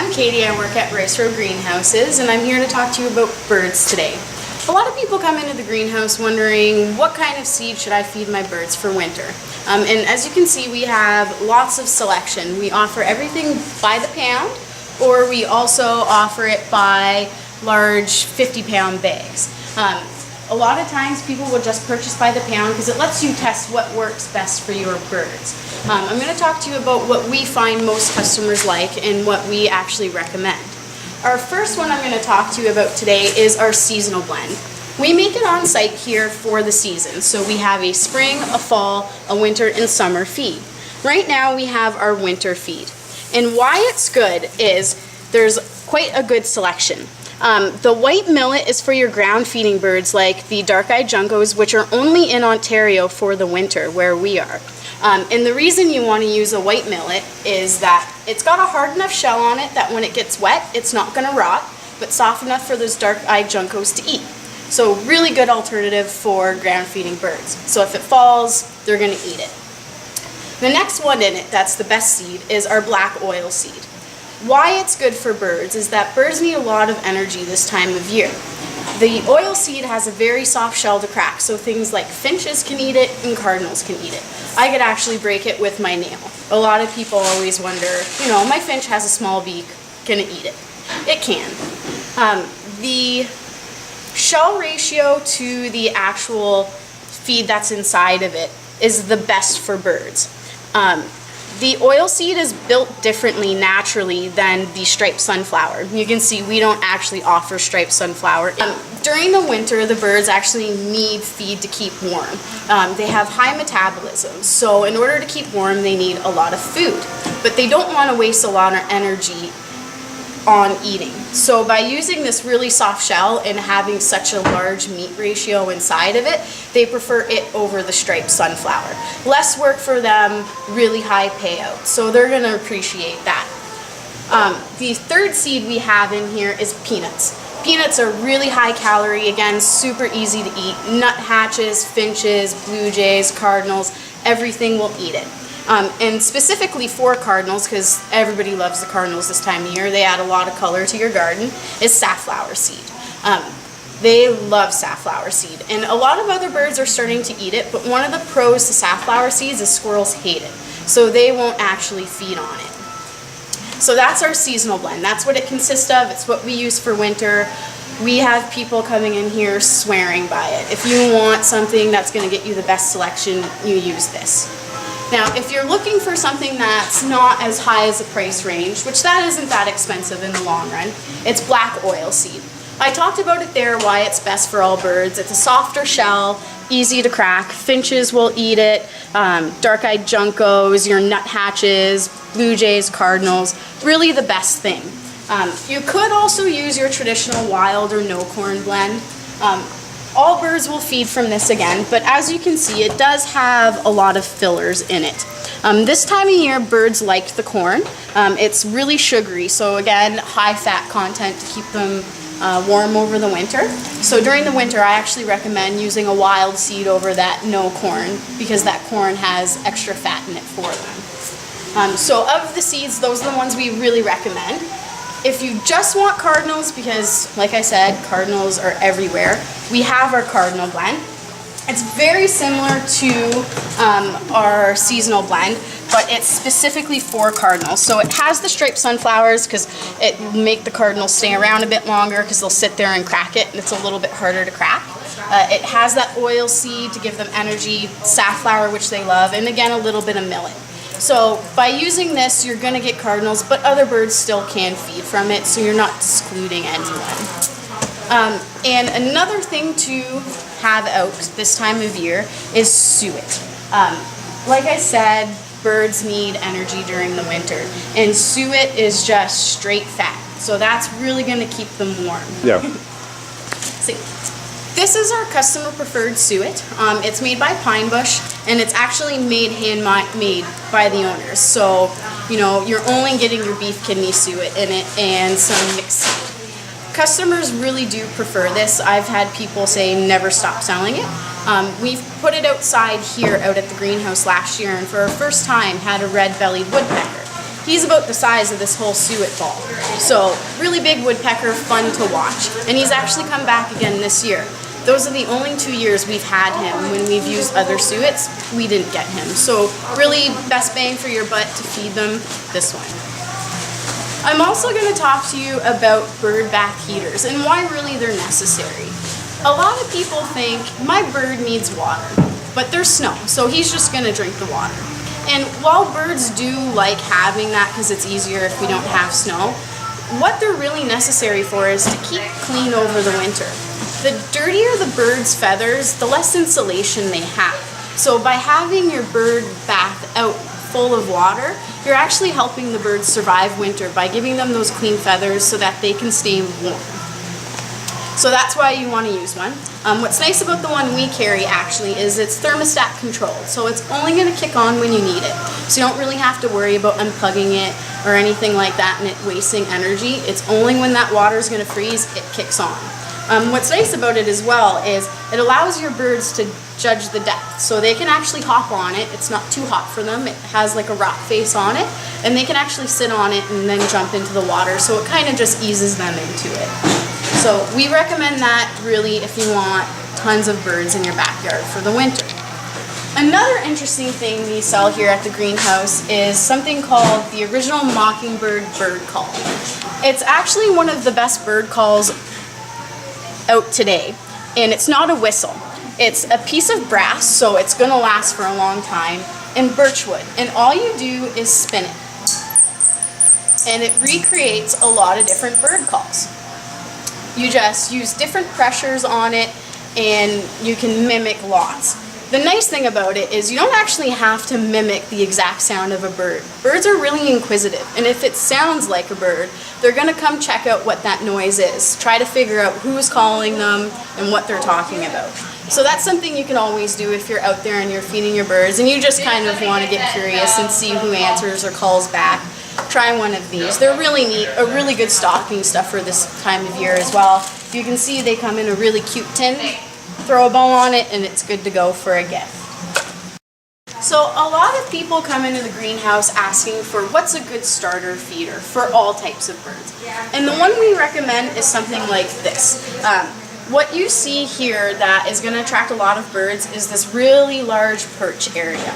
I'm Katie. I work at Rice Row Greenhouses, and I'm here to talk to you about birds today. A lot of people come into the greenhouse wondering what kind of seed should I feed my birds for winter. And as you can see, we have lots of selection. We offer everything by the pound, or we also offer it by large 50-pound bags. A lot of times people will just purchase by the pound because it lets you test what works best for your birds. I'm going to talk to you about what we find most customers like and what we actually recommend. Our first one I'm going to talk to you about today is our seasonal blend. We make it on site here for the season, so we have a spring, a fall, a winter, and summer feed. Right now we have our winter feed, and why it's good is there's quite a good selection. The white millet is for your ground feeding birds like the dark-eyed juncos, which are only in Ontario for the winter where we are. And the reason you want to use a white millet is that it's got a hard enough shell on it that when it gets wet, it's not going to rot, but soft enough for those dark-eyed juncos to eat. So really good alternative for ground feeding birds. So if it falls, they're going to eat it. The next one in it, that's the best seed, is our black oil seed. Why it's good for birds is that birds need a lot of energy this time of year. The oil seed has a very soft shell to crack, so things like finches can eat it and cardinals can eat it. I could actually break it with my nail. A lot of people always wonder, my finch has a small beak, can it eat it? It can. The shell ratio to the actual feed that's inside of it is the best for birds. The oil seed is built differently naturally than the striped sunflower. You can see we don't actually offer striped sunflower. During the winter, the birds actually need feed to keep warm. They have high metabolism, so in order to keep warm, they need a lot of food. But they don't want to waste a lot of energy on eating. So by using this really soft shell and having such a large meat ratio inside of it, they prefer it over the striped sunflower. Less work for them, really high payout. So they're going to appreciate that. The third seed we have in here is peanuts. Peanuts are really high calorie, again, super easy to eat. Nuthatches, finches, blue jays, cardinals, everything will eat it. And specifically for cardinals, because everybody loves the cardinals this time of year, they add a lot of color to your garden, is safflower seed. They love safflower seed, and a lot of other birds are starting to eat it, but one of the pros to safflower seeds is squirrels hate it, so they won't actually feed on it. So that's our seasonal blend. That's what it consists of. It's what we use for winter. We have people coming in here swearing by it. If you want something that's going to get you the best selection, you use this. Now, if you're looking for something that's not as high as the price range, which that isn't that expensive in the long run, it's black oil seed. I talked about it there, why it's best for all birds. It's a softer shell, easy to crack. Finches will eat it, dark-eyed juncos, your nuthatches, blue jays, cardinals, really the best thing. You could also use your traditional wild or no corn blend. All birds will feed from this again, but as you can see, it does have a lot of fillers in it. This time of year, birds like the corn. It's really sugary, so again, high fat content to keep them warm over the winter. So during the winter, I actually recommend using a wild seed over that no corn, because that corn has extra fat in it for them. So of the seeds, those are the ones we really recommend. If you just want cardinals, because like I said, cardinals are everywhere, we have our cardinal blend. It's very similar to our seasonal blend, but it's specifically for cardinals. So it has the striped sunflowers because it will make the cardinals stay around a bit longer because they'll sit there and crack it, and it's a little bit harder to crack. It has that oil seed to give them energy, safflower, which they love, and again, a little bit of millet. So by using this, you're going to get cardinals, but other birds still can feed from it, so you're not excluding anyone. And another thing to have out this time of year is suet. Like I said, birds need energy during the winter, and suet is just straight fat, so that's really going to keep them warm. Yeah. See. This is our customer preferred suet. It's made by Pine Bush, and it's actually handmade by the owners. So, you're only getting your beef kidney suet in it and some mixed seed. Customers really do prefer this. I've had people say never stop selling it. We've put it outside here out at the greenhouse last year, and for our first time had a red-bellied woodpecker. He's about the size of this whole suet ball. So really big woodpecker, fun to watch. And he's actually come back again this year. Those are the only 2 years we've had him. When we've used other suets, we didn't get him. So really best bang for your buck to feed them this one. I'm also going to talk to you about bird bath heaters and why really they're necessary. A lot of people think my bird needs water, but there's snow, so he's just going to drink the water. And while birds do like having that because it's easier if we don't have snow, what they're really necessary for is to keep clean over the winter. The dirtier the bird's feathers, the less insulation they have. So by having your bird bath out full of water, you're actually helping the birds survive winter by giving them those clean feathers so that they can stay warm. So that's why you want to use one. What's nice about the one we carry actually is it's thermostat controlled, so it's only going to kick on when you need it. So you don't really have to worry about unplugging it or anything like that and it wasting energy. It's only when that water is going to freeze, it kicks on. What's nice about it as well is it allows your birds to judge the depth. So they can actually hop on it. It's not too hot for them. It has like a rock face on it, and they can actually sit on it and then jump into the water. So it kind of just eases them into it. So we recommend that really if you want tons of birds in your backyard for the winter. Another interesting thing we sell here at the greenhouse is something called the original Mockingbird bird call. It's actually one of the best bird calls out today, and it's not a whistle. It's a piece of brass, so it's going to last for a long time, and birchwood, and all you do is spin it. And it recreates a lot of different bird calls. You just use different pressures on it and you can mimic lots. The nice thing about it is you don't actually have to mimic the exact sound of a bird. Birds are really inquisitive, and if it sounds like a bird, they're going to come check out what that noise is, try to figure out who's calling them and what they're talking about. So that's something you can always do if you're out there and you're feeding your birds and you just kind of want to get curious and see who answers or calls back. Try one of these. They're really neat, a really good stocking stuff for this time of year as well. You can see they come in a really cute tin. Throw a ball on it and it's good to go for a gift. So a lot of people come into the greenhouse asking for what's a good starter feeder for all types of birds. And the one we recommend is something like this. What you see here that is going to attract a lot of birds is this really large perch area.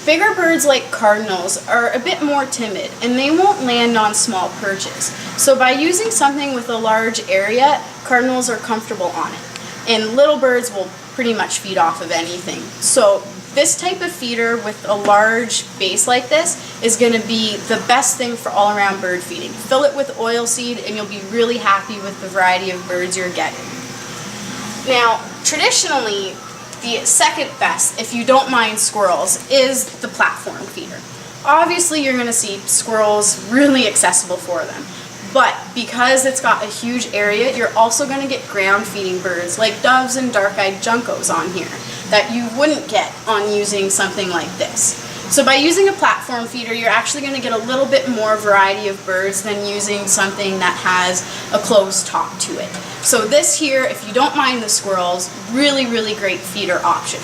Bigger birds like cardinals are a bit more timid and they won't land on small perches. So by using something with a large area, cardinals are comfortable on it. And little birds will pretty much feed off of anything. So this type of feeder with a large base like this is going to be the best thing for all around bird feeding. Fill it with oilseed and you'll be really happy with the variety of birds you're getting. Now, traditionally, the second best, if you don't mind squirrels, is the platform feeder. Obviously, you're going to see squirrels really accessible for them. But because it's got a huge area, you're also going to get ground feeding birds like doves and dark-eyed juncos on here that you wouldn't get on using something like this. So by using a platform feeder, you're actually going to get a little bit more variety of birds than using something that has a closed top to it. So this here, if you don't mind the squirrels, really, really great feeder option.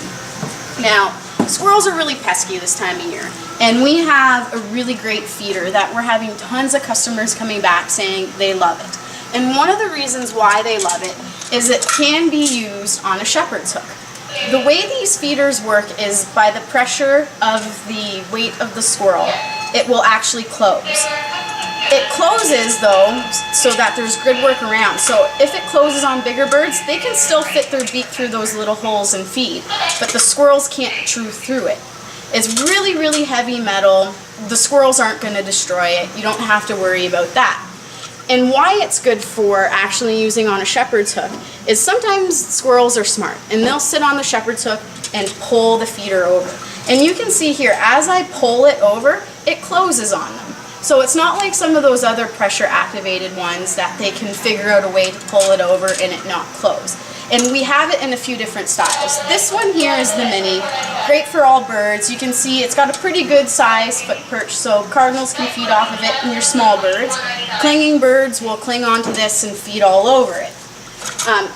Now, squirrels are really pesky this time of year, and we have a really great feeder that we're having tons of customers coming back saying they love it. And one of the reasons why they love it is it can be used on a shepherd's hook. The way these feeders work is by the pressure of the weight of the squirrel, it will actually close. It closes though so that there's good work around. So if it closes on bigger birds, they can still fit their beak through those little holes and feed, but the squirrels can't chew through it. It's really, really heavy metal. The squirrels aren't going to destroy it. You don't have to worry about that. And why it's good for actually using on a shepherd's hook is sometimes squirrels are smart and they'll sit on the shepherd's hook and pull the feeder over. And you can see here, as I pull it over, it closes on them. So it's not like some of those other pressure activated ones that they can figure out a way to pull it over and it not close. And we have it in a few different styles. This one here is the mini, great for all birds. You can see it's got a pretty good size foot perch, so cardinals can feed off of it and your small birds. Clinging birds will cling onto this and feed all over it.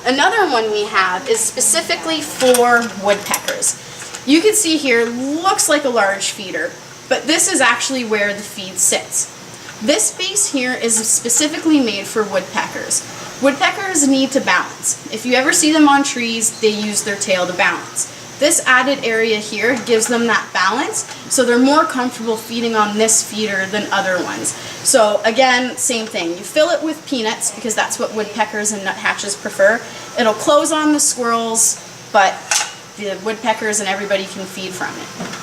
Another one we have is specifically for woodpeckers. You can see here, looks like a large feeder. but this is actually where the feed sits. This space here is specifically made for woodpeckers. Woodpeckers need to balance. If you ever see them on trees, they use their tail to balance. This added area here gives them that balance, so they're more comfortable feeding on this feeder than other ones. So again, same thing. You fill it with peanuts because that's what woodpeckers and nuthatches prefer. It'll close on the squirrels, but the woodpeckers and everybody can feed from it.